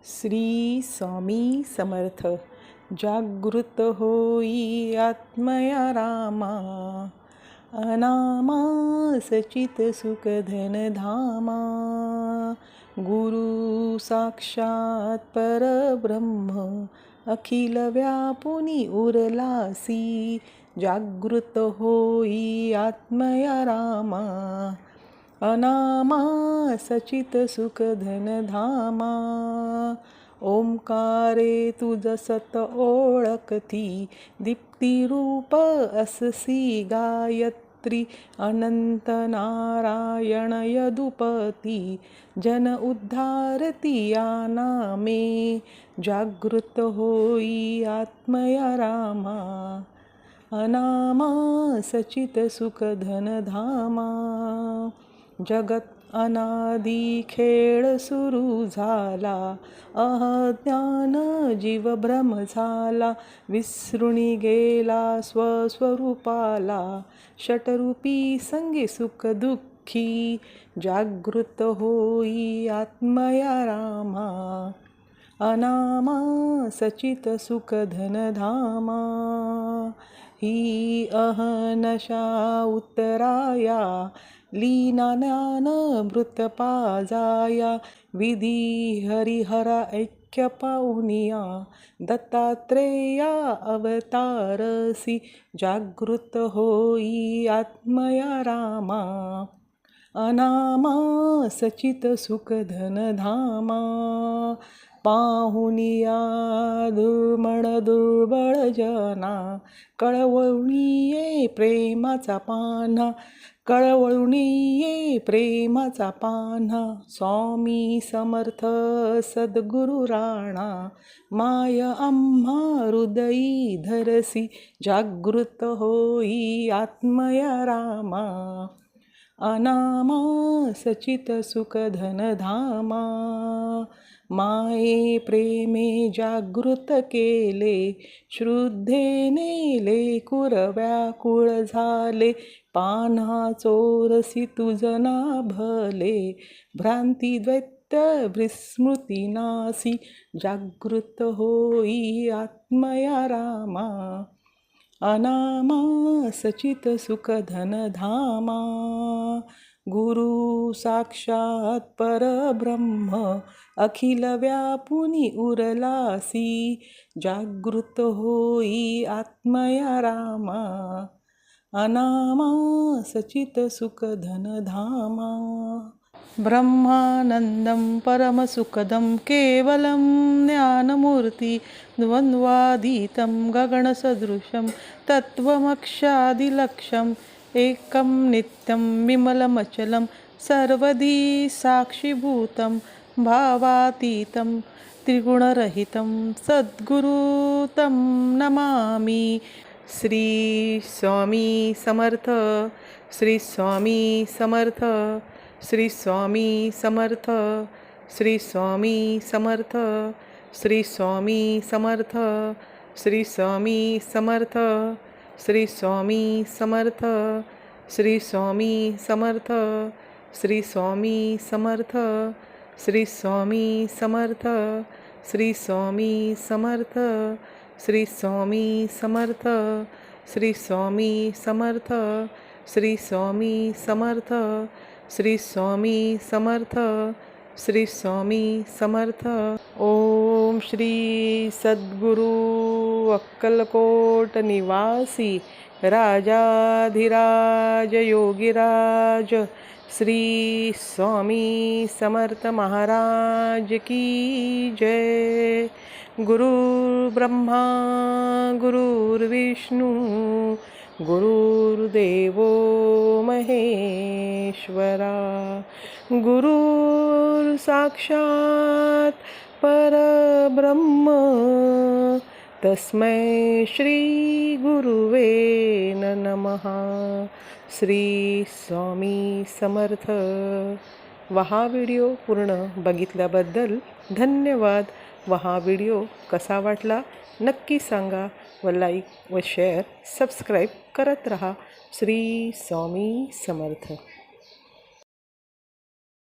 श्री स्वामी समर्थ. जागृत होई आत्मया रामा, अनामा सचित सुख धन धामा. गुरु साक्षात परब्रह्म, अखिल व्यापुनी उरलासी. जागृत होई आत्मया रामा, अनामा सचित सुख धन धामा. ओंकारे तुझ सत ओळखती, दीप्ती रूप अससी गायत्री. अनंत नारायण यदुपती, जन उद्धारती या नामे. जागृत होई आत्मया रामा, अनामा सचित सुख धन धामा. जगत अनादि खेळ सुरू झाला, अज्ञान जीव भ्रम झाला. विसरुनी गेला स्वस्वरूपाला, षटरूपी संगी सुख दुःखी. जागृत होई आत्मया रामा, अनामा सचित सुख धन धामा. ही अहनशा उत्तराया, लीना ज्ञान मृत पाजाया. विधी हरिहरा ऐक्य पाहुनिया, दत्तात्रेया अवतारसी. जागृत होई आत्मया रामा, अनामा सचित सुख धन धामा. पाहुनिया दुर्मळ दुर्बळ जना, कळवळून ये प्रेमाचा पान्हा. कळवळून ये प्रेमाचा पान्हा. स्वामी समर्थ सद्गुरु राणा, माय आम्हा हृदयी धरसी. जागृत होई आत्मया रामा, अनामा सचित सुख धन धामा. माये प्रेमे जागृत केले, श्रद्धेने लेकूर व्याकुळ झाले. पान्हा चोरसी तुझ ना भले, भ्रांती द्वैत्य विस्मृती नासी. जागृत होई आत्मया रामा, अनामा सचित सुख धन धामा. गुरु साक्षात परब्रह्म, अखिल व्यापुनी उरलासी. जागृत होई आत्मया रामा, अनामा सचित सुख धन धामा. ब्रह्मानंदं परमसुखदं केवलं ज्ञानमूर्ति. द्वन्द्वातीतं गगनसदृशं तत्त्वमक्षादिलक्ष्यम्. एकं नित्यं विमलमचलं सर्वधी साक्षीभूतं. भावातीतं त्रिगुणरहितं सद्गुरु तं नमामि. श्री स्वामी समर्थ. श्री स्वामी समर्थ. श्री स्वामी समर्थ. श्री स्वामी समर्थ. श्री स्वामी समर्थ. श्री स्वामी समर्थ. श्री स्वामी समर्थ. श्री स्वामी समर्थ. श्री स्वामी समर्थ. श्री स्वामी समर्थ. श्री स्वामी समर्थ. श्री स्वामी समर्थ. श्री स्वामी समर्थ. श्री स्वामी समर्थ. श्री स्वामी समर्थ. श्री स्वामी समर्थ. ओम श्री सद्गुरु अक्कलकोट निवासी राजाधिराज योगीराज श्री स्वामी समर्थ महाराज की जय. गुरुर्ब्रह्मा गुरुर्विष्णू गुरुर्देवो महेश्वरा. गुरुर् साक्षात परब्रह्म, तस्मै श्री गुरुवे नमः. श्री स्वामी समर्थ. हा व्हिडिओ पूर्ण बघितल्याबद्दल धन्यवाद. हा व्हिडिओ कसा वाटला नक्की सांगा व लाईक व शेअर सबस्क्राईब करत रहा. श्री स्वामी समर्थ.